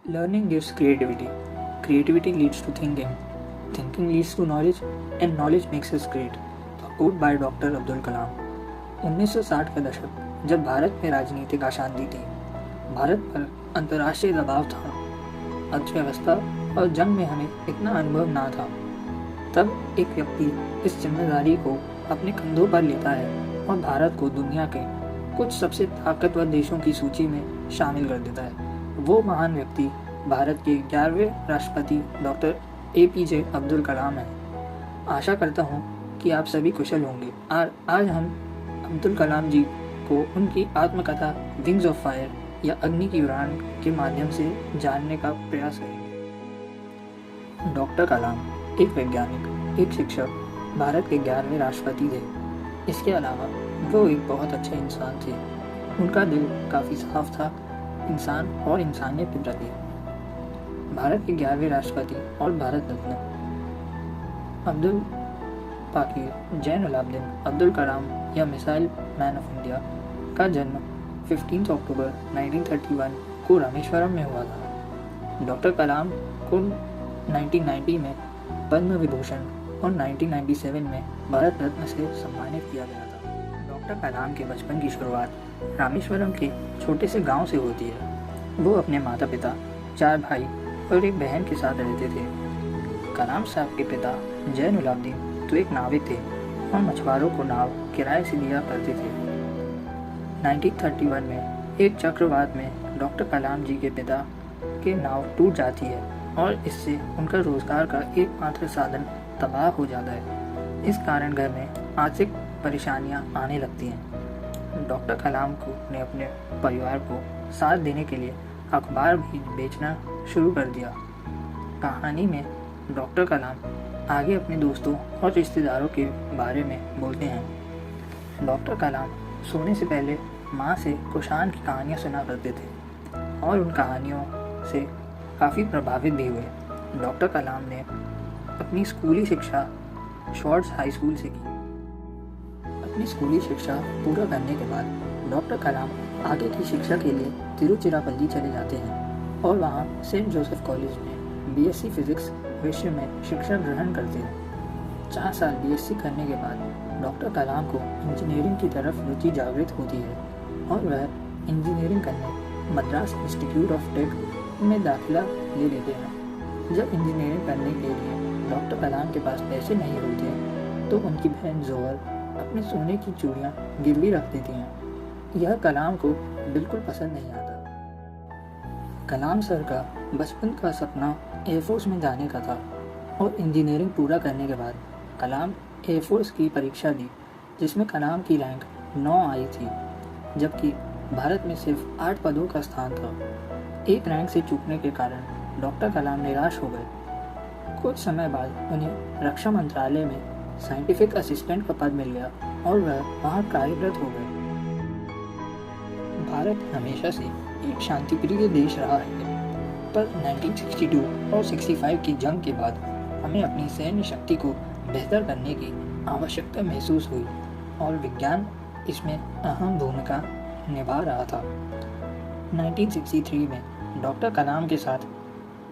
Learning gives creativity. Creativity leads to thinking. Thinking leads to knowledge, and knowledge makes us great. A quote by doctor Abdul Kalam. 1960 का दशक, जब भारत में राजनीतिक अशांति थी, भारत पर अंतर्राष्ट्रीय दबाव था, अर्थव्यवस्था और जंग में हमें इतना अनुभव ना था। तब एक व्यक्ति इस जिम्मेदारी को अपने कंधों पर लेता है और भारत को दुनिया के कुछ सबसे ताकतवर देशों की सूची में शामिल कर देता है। वो महान व्यक्ति भारत के 11वें राष्ट्रपति डॉक्टर APJ अब्दुल कलाम हैं। आशा करता हूँ कि आप सभी कुशल होंगे। आज हम अब्दुल कलाम जी को उनकी आत्मकथा विंग्स ऑफ फायर या अग्नि की उड़ान के माध्यम से जानने का प्रयास करेंगे। डॉक्टर कलाम एक वैज्ञानिक, एक शिक्षक, भारत के 11वें राष्ट्रपति थे। इसके अलावा वो एक बहुत अच्छे इंसान थे। उनका दिल काफ़ी साफ था इंसान और इंसानियत के प्रति। भारत के 11वें राष्ट्रपति और भारत रत्न अब्दुल पाकीर जैनुलाब्दीन अब्दुल कलाम या मिसाइल मैन ऑफ इंडिया का जन्म 15 अक्टूबर 1931 को रामेश्वरम में हुआ था। डॉक्टर कलाम को 1990 में पद्म विभूषण और 1997 में भारत रत्न से सम्मानित किया गया था। डॉक्टर कलाम के बचपन की शुरुआत रामेश्वरम के छोटे से गांव से होती है। वो अपने माता पिता, 4 भाई और एक बहन के साथ रहते थे। कलाम साहब के पिता जैनुलाब्दीन तो एक नाविक थे और मछुआरों को नाव किराए से दिया करते थे। 1931 में एक चक्रवात में डॉक्टर कलाम जी के पिता के नाव टूट जाती है और इससे उनका रोजगार का एकमात्र साधन तबाह हो जाता है। इस कारण घर में आर्थिक परेशानियां आने लगती हैं। डॉक्टर कलाम को ने अपने परिवार को साथ देने के लिए अखबार भी बेचना शुरू कर दिया। कहानी में डॉक्टर कलाम आगे अपने दोस्तों और रिश्तेदारों के बारे में बोलते हैं। डॉक्टर कलाम सोने से पहले माँ से कुशान की कहानियाँ सुना करते थे और उन कहानियों से काफ़ी प्रभावित भी हुए। डॉक्टर कलाम ने अपनी स्कूली शिक्षा शॉर्ट्स हाई स्कूल से की। अपनी स्कूली शिक्षा पूरा करने के बाद डॉक्टर कलाम आगे की शिक्षा के लिए तिरुचिरापल्ली चले जाते हैं और वहाँ सेंट जोसेफ कॉलेज में BSc फिजिक्स विषय में शिक्षा ग्रहण करते हैं। 4 साल BSc करने के बाद डॉक्टर कलाम को इंजीनियरिंग की तरफ रुचि जागृत होती है और वह इंजीनियरिंग करने मद्रास इंस्टीट्यूट ऑफ टेक में दाखिला ले लेते हैं। जब इंजीनियरिंग करने के लिए डॉक्टर कलाम के पास पैसे नहीं होते तो उनकी बहन जोहर अपने सोने की चूड़ियाँ गिरवी रख देती हैं। यह कलाम को बिल्कुल पसंद नहीं आता। कलाम सर का बचपन का सपना एयरफोर्स में जाने का था और इंजीनियरिंग पूरा करने के बाद कलाम एयरफोर्स की परीक्षा दी, जिसमें कलाम की रैंक 9 आई थी, जबकि भारत में सिर्फ 8 पदों का स्थान था। एक रैंक से चूकने के कारण डॉक्टर कलाम निराश हो गए। कुछ समय बाद उन्हें रक्षा मंत्रालय में साइंटिफिक असिस्टेंट का पद मिल गया और वह वहाँ कार्यरत हो गए। भारत हमेशा से एक शांतिप्रिय देश रहा है, पर 1962 और 65 की जंग के बाद हमें अपनी सैन्य शक्ति को बेहतर करने की आवश्यकता महसूस हुई और विज्ञान इसमें अहम भूमिका निभा रहा था। 1963 में डॉक्टर कलाम के साथ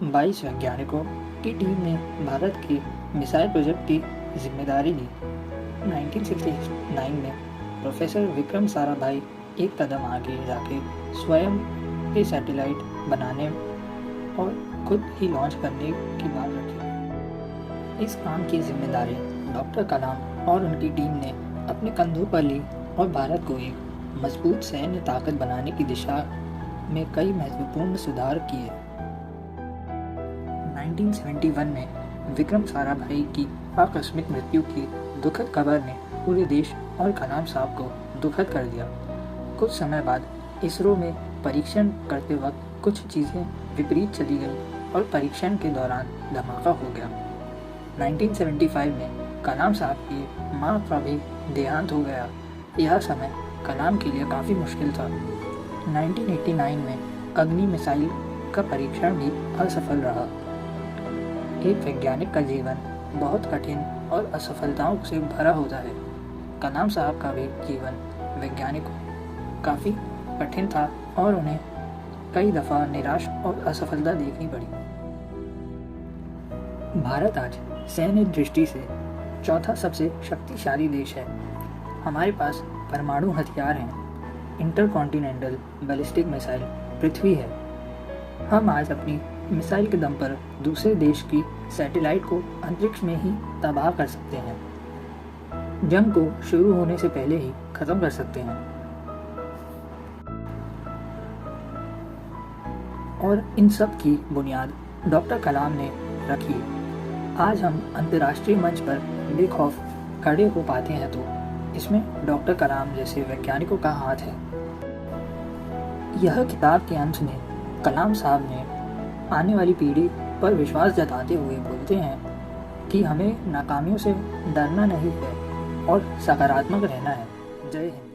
22 वैज्ञानिकों की टीम ने भारत के मिसाइल प्रोजेक्ट की जिम्मेदारी ली। 1969 में प्रोफेसर विक्रम साराभाई एक कदम आगे जाके स्वयं के सैटेलाइट बनाने और खुद ही लॉन्च करने की बात रखी। इस काम की जिम्मेदारी डॉक्टर कलाम और उनकी टीम ने अपने कंधों पर ली और भारत को एक मजबूत सैन्य ताकत बनाने की दिशा में कई महत्वपूर्ण सुधार किए। 1971 में विक्रम साराभाई की आकस्मिक मृत्यु की दुखद खबर ने पूरे देश और कलाम साहब को दुखद कर दिया। कुछ समय बाद इसरो में परीक्षण करते वक्त कुछ चीज़ें विपरीत चली गई और परीक्षण के दौरान धमाका हो गया। 1975 में कलाम साहब की मां का भी देहांत हो गया। यह समय कलाम के लिए काफ़ी मुश्किल था। 1989 में अग्नि मिसाइल का परीक्षण भी असफल रहा। एक वैज्ञानिक का जीवन बहुत कठिन और असफलताओं से भरा होता है। कलाम साहब का भी जीवन वैज्ञानिक काफ़ी कठिन था और उन्हें कई दफ़ा निराश और असफलता देखनी पड़ी। भारत आज सैन्य दृष्टि से चौथा सबसे शक्तिशाली देश है। हमारे पास परमाणु हथियार हैं, इंटरकॉन्टिनेंटल बैलिस्टिक मिसाइल पृथ्वी है। हम आज अपनी मिसाइल के दम पर दूसरे देश की सैटेलाइट को अंतरिक्ष में ही तबाह कर सकते हैं, जंग को शुरू होने से पहले ही खत्म कर सकते हैं। और इन सब की बुनियाद डॉक्टर कलाम ने रखी। आज हम अंतर्राष्ट्रीय मंच पर बेखौफ खड़े हो पाते हैं तो इसमें डॉक्टर कलाम जैसे वैज्ञानिकों का हाथ है। यह किताब के अंत में कलाम साहब ने आने वाली पीढ़ी पर विश्वास जताते हुए बोलते हैं कि हमें नाकामियों से डरना नहीं है और सकारात्मक रहना है। जय हिंद।